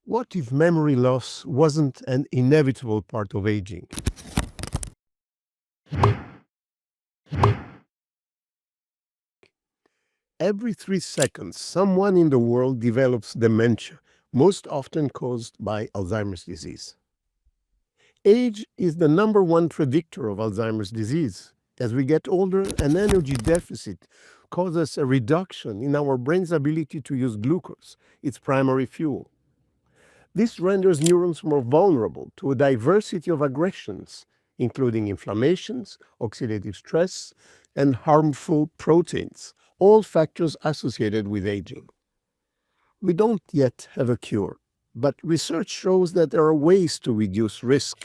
What if memory loss wasn't an inevitable part of aging? Every 3 seconds, someone in the world develops dementia, most often caused by Alzheimer's disease. Age is the #1 predictor of Alzheimer's disease. As we get older, an energy deficit causes a reduction in our brain's ability to use glucose, its primary fuel. This renders neurons more vulnerable to a diversity of aggressions, including inflammations, oxidative stress, and harmful proteins, all factors associated with aging. We don't yet have a cure, but research shows that there are ways to reduce risk.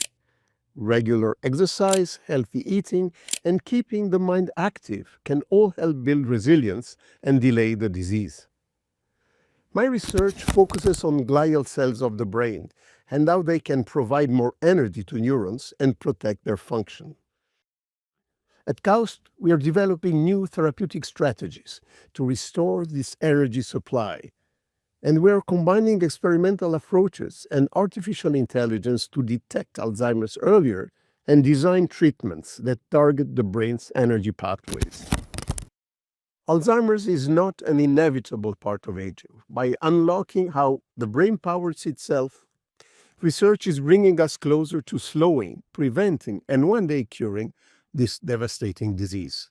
Regular exercise, healthy eating, and keeping the mind active can all help build resilience and delay the disease. My research focuses on glial cells of the brain and how they can provide more energy to neurons and protect their function. At KAUST, we are developing new therapeutic strategies to restore this energy supply. And we are combining experimental approaches and artificial intelligence to detect Alzheimer's earlier and design treatments that target the brain's energy pathways. Alzheimer's is not an inevitable part of aging. By unlocking how the brain powers itself, research is bringing us closer to slowing, preventing, and one day curing this devastating disease.